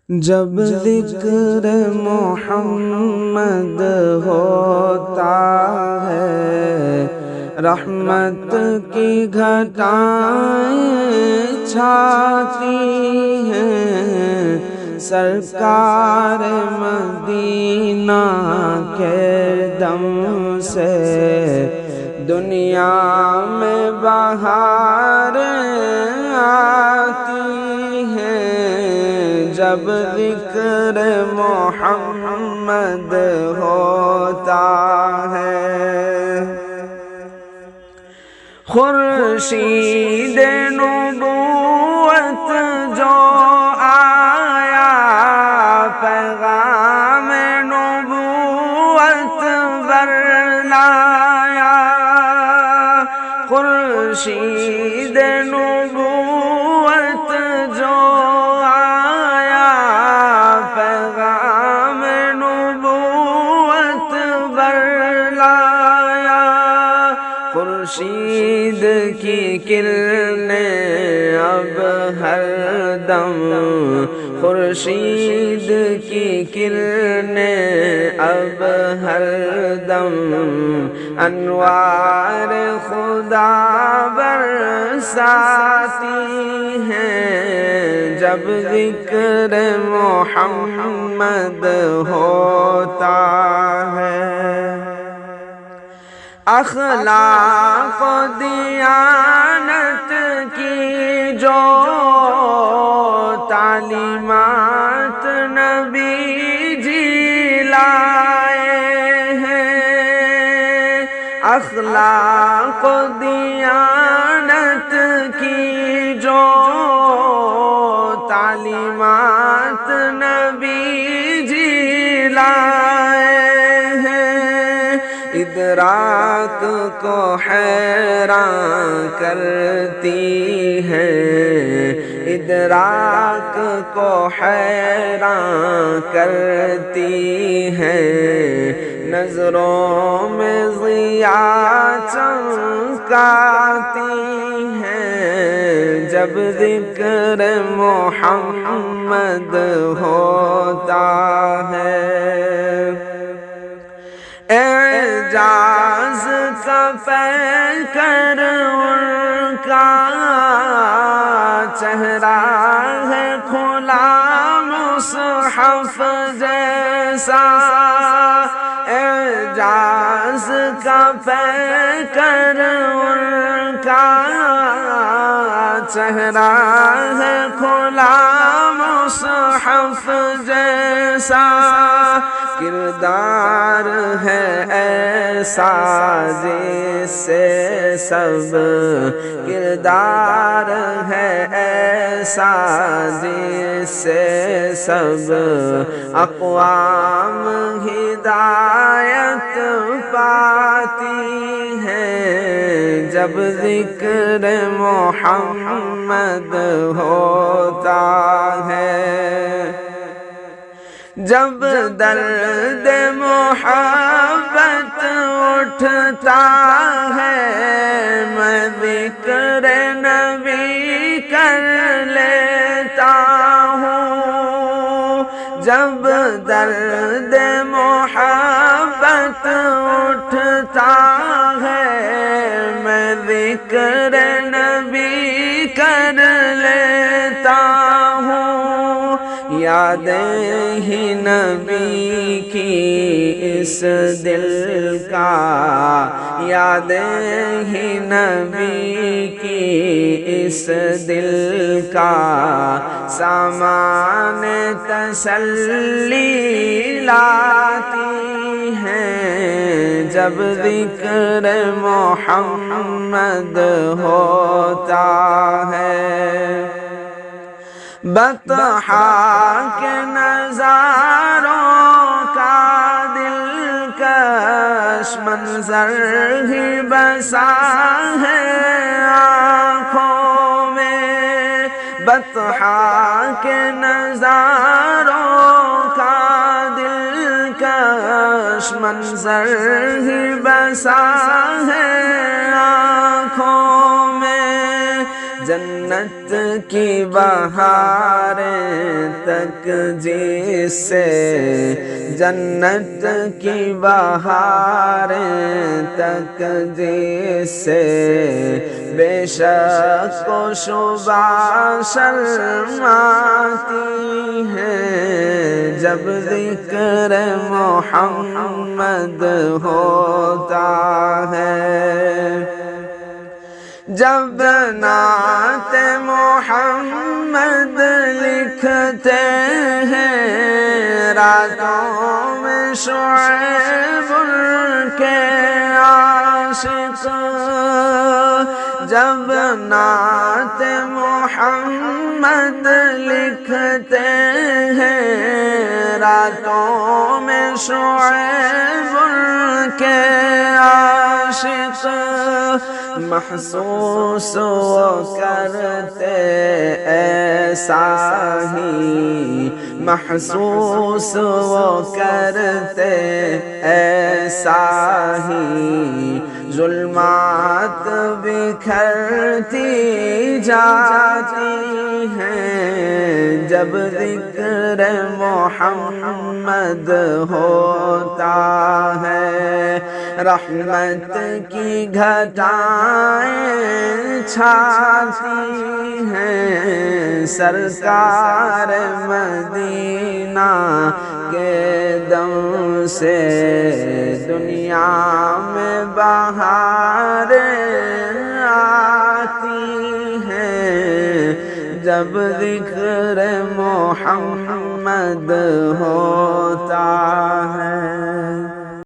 جب ذکر محمد ہوتا ہے رحمت کی گھٹائیں چھاتی ہیں، سرکار مدینہ کے دم سے دنیا میں بہار آتی ہیں، جب ذکر محمد ہوتا ہے۔ خورشید نبوت جو آیا، پیغام نبوت برلایا، خورشید نبوت جو آیا، پیغام نبوت برلایا، خورشید کی کرنیں اب ہر دم، خورشید کی کرنیں اب ہر دم انوار خدا برساتی ہیں، جب ذکر محمد ہوتا ہے۔ اخلاق و دیانت کی جو تعلیمات نبی جی لائے ہیں، اخلاق و دیانت کی جو تعلیمات نبی جی لائے ہیں، ادراک کو حیران کرتی ہے، ادراک کو حیران کرتی ہے، نظروں میں ضیاء چمکاتی ہیں، جب ذکر محمد ہوتا ہے۔ اعجاز کا پیکر ان کا چہرہ ہے، کھلا مصحف جیسا، اعجاز کا پیکر ان کا چہرہ ہے، کھلا مصحف جیسا، کردار ہے ایسا جس سے سب، کردار ہے ایسا جس سے سب اقوام ہدایت پاتی ہیں، جب ذکر محمد ہوتا ہے۔ جب درد محبت اٹھتا ہے میں ذکر نبی کر لیتا ہوں، جب درد محبت اٹھتا ہے میں ذکر نبی کر لیتا ہوں، یادیں ہی نبی کی اس دل کا، یادیں ہی نبی کی اس دل کا سامان تسلی لاتی ہیں، جب ذکر محمد ہوتا ہے۔ بطحا کے نظاروں کا دلکش منظر ہی بسا ہے آنکھوں میں، بطحا کے نظاروں کا دلکش منظر ہی بسا ہے آنکھوں میں، جنت کی بہاریں تک جس سے جنت کی بہاریں تک جس سے بے شک و شبہ شرماتی ہیں جب ذکر محمد ہوتا ہے جب نعت محمد لکھتے ہیں راتوں میں شعیب کے عاشق جب نعت محمد لکھتے ہیں راتوں میں شعیب کے عاشق محسوس وہ کرتے ایسا ہی محسوس وہ کرتے ایسا ہی ظلمات بکھرتی جاتی ہیں جب ذکر محمد ہوتا ہے رحمت کی گھٹائیں چھاتی ہیں سرکار مدینہ کے دم سے دنیا میں بہاریں آتی ہیں جب ذکر محمد ہوتا ہے